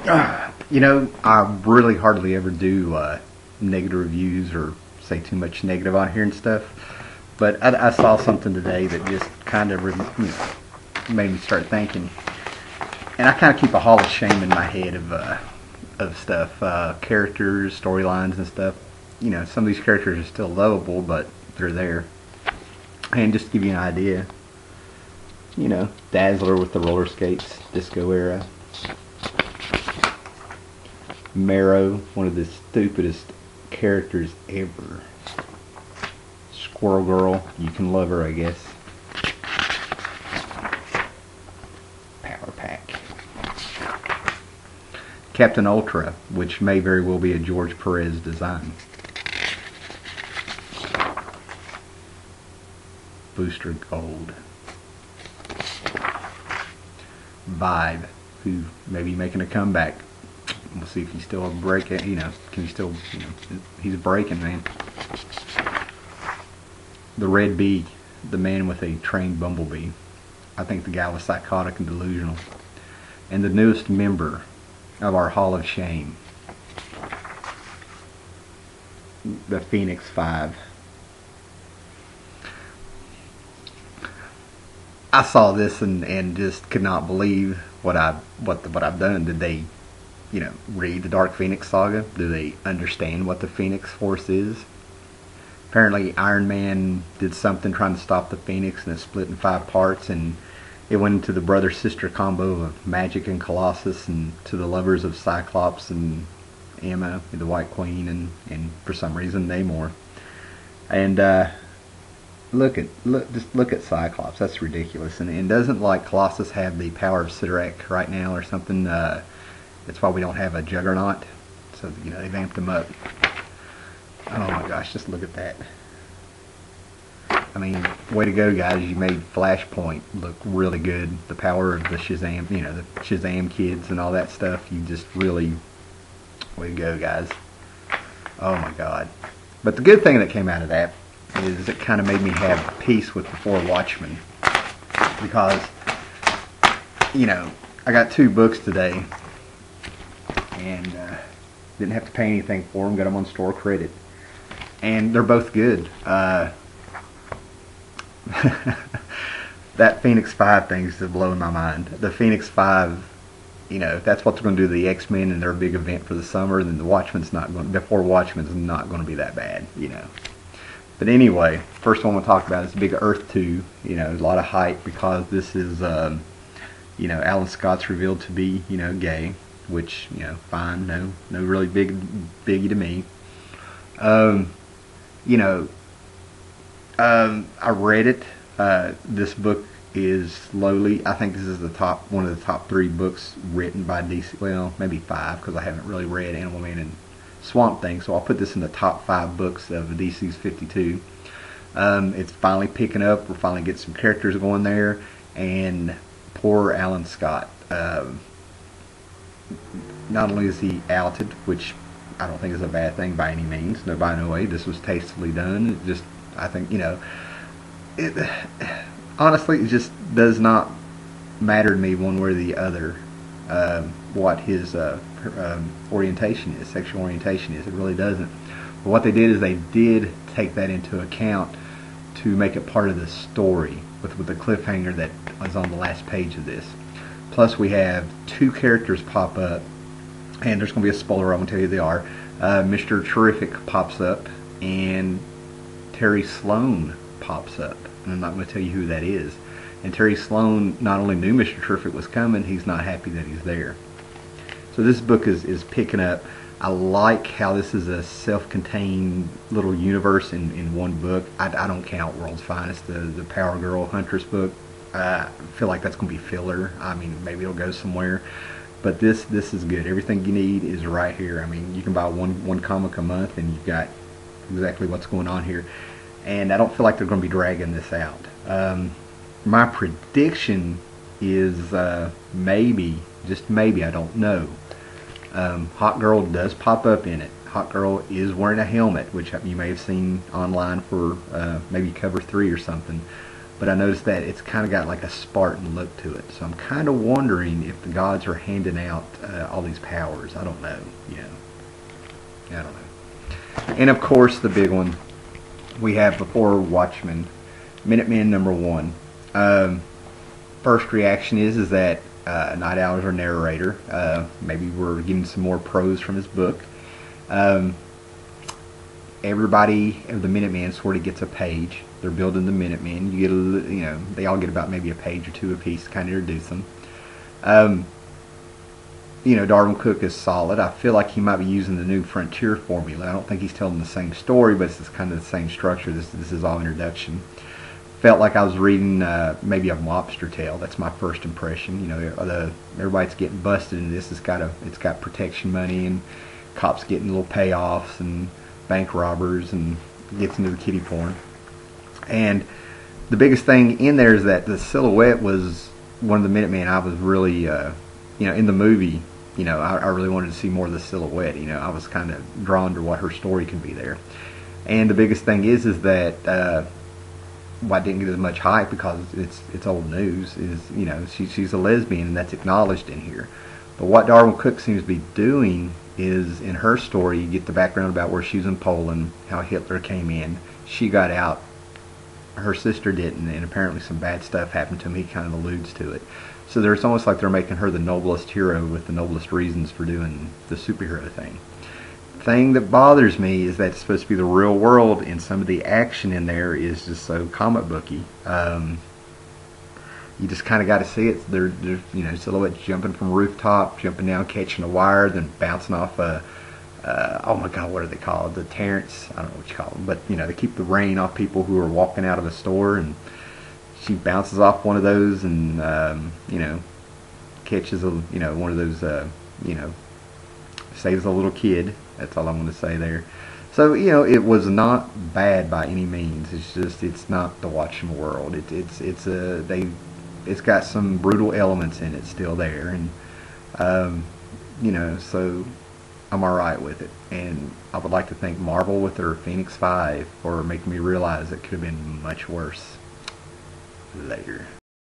You know, I really hardly ever do negative reviews or say too much negative on here and stuff. But I saw something today that just kind of made me start thinking. And I kind of keep a hall of shame in my head of stuff, characters, storylines, and stuff. You know, some of these characters are still lovable, but they're there. And just to give you an idea, you know, Dazzler with the roller skates, disco era. Marrow, one of the stupidest characters ever. Squirrel Girl, you can love her, I guess. Power Pack. Captain Ultra, which may very well be a George Perez design. Booster Gold. Vibe, who may be making a comeback. We'll see if he's still breaking. You know, can he still? You know, he's breaking, man. The Red Bee, the man with a trained bumblebee. I think the guy was psychotic and delusional. And the newest member of our Hall of Shame, the Phoenix Five. I saw this and just could not believe what I've done. Did they, you know, read the Dark Phoenix saga? Do they understand what the Phoenix Force is? Apparently Iron Man did something trying to stop the Phoenix and it split in 5 parts, and it went into the brother-sister combo of Magic and Colossus, and to the lovers of Cyclops and Emma, the White Queen, and for some reason Namor. And just look at Cyclops. That's ridiculous. And doesn't like Colossus have the power of Sidorak right now or something? That's why we don't have a Juggernaut. So, you know, they've amped him up. Oh my gosh, just look at that. I mean, way to go, guys. You made Flashpoint look really good. The power of the Shazam, you know, the Shazam kids and all that stuff. You just really, way to go, guys. Oh my God. But the good thing that came out of that is it kind of made me have peace with the 4 Watchmen. Because, you know, I got 2 books today. And didn't have to pay anything for them. Got them on store credit. And they're both good. That Phoenix 5 thing is blowing my mind. The Phoenix 5, you know, if that's what they're going to do to the X-Men and their big event for the summer, then the 4 Watchmen's not going to be that bad, you know. But anyway, first one we'll talk about is Big Earth 2. You know, a lot of hype because this is, you know, Alan Scott's revealed to be, you know, gay, which, you know, fine, no really biggie to me. You know, I read it. This book is slowly, I think this is one of the top 3 books written by DC. Well, maybe 5, because I haven't really read Animal Man and Swamp Thing, so I'll put this in the top 5 books of DC's 52. It's finally picking up. We're finally getting some characters going there, and poor Alan Scott. Not only is he outed, which I don't think is a bad thing by any means, no, by no way. This was tastefully done. It just, I think, you know, honestly, it just does not matter to me one way or the other what his orientation is, sexual orientation is. It really doesn't. But what they did is they did take that into account to make it part of the story with the cliffhanger that was on the last page of this. Plus, we have 2 characters pop up, and there's going to be a spoiler. I won't tell you who they are. Mr. Terrific pops up, and Terry Sloan pops up. And I'm not going to tell you who that is. And Terry Sloan not only knew Mr. Terrific was coming, he's not happy that he's there. So this book is picking up. I like how this is a self-contained little universe in one book. I don't count World's Finest, the Power Girl Huntress book. I feel like that's going to be filler. I mean, maybe it'll go somewhere. But this is good. Everything you need is right here. I mean, you can buy one comic a month and you've got exactly what's going on here. And I don't feel like they're going to be dragging this out. My prediction is maybe, just maybe, I don't know. Hot Girl does pop up in it. Hot Girl is wearing a helmet, which you may have seen online for maybe cover 3 or something. but I noticed that it's kind of got like a Spartan look to it. So I'm kind of wondering if the gods are handing out all these powers. I don't know. I don't know. And of course, the big one we have before Watchmen, Minutemen #1. First reaction is that Night Owl's our narrator. Maybe we're getting some more prose from his book. Everybody of the Minutemen sort of gets a page. They're building the Minutemen. They all get about maybe a page or two apiece to kind of introduce them. Darwin Cook is solid. I feel like he might be using the New Frontier formula. I don't think he's telling the same story, but it's kind of the same structure. This is all introduction. Felt like I was reading maybe a mobster tale. That's my first impression. Everybody's getting busted in this. It's got protection money, and cops getting little payoffs, and bank robbers, and gets into the kiddie porn. And the biggest thing in there is that the silhouette was one of the Minutemen. I was really, in the movie, I really wanted to see more of the silhouette. I was kind of drawn to what her story could be there. And the biggest thing is that why it didn't get as much hype, because it's old news, is she's a lesbian, and that's acknowledged in here. But what Darwin Cook seems to be doing is, in her story, you get the background about where she was in Poland, how Hitler came in, she got out, her sister didn't, and apparently some bad stuff happened to him. He kind of alludes to it. So it's almost like they're making her the noblest hero with the noblest reasons for doing the superhero thing. The thing that bothers me is that it's supposed to be the real world, and some of the action in there is just so comic booky. You just kind of got to see it. They're silhouettes jumping from a rooftop, jumping down, catching a wire, then bouncing off oh my God, what are they called? The Terrence, I don't know what you call them, but they keep the rain off people who are walking out of a store, and she bounces off one of those, and catches one of those, saves a little kid. That's all I'm going to say there. So it was not bad by any means. It's not the Watchmen world. It's got some brutal elements in it still there, and so I'm alright with it. And I would like to thank Marvel with their Phoenix 5 for making me realize it could have been much worse. Later.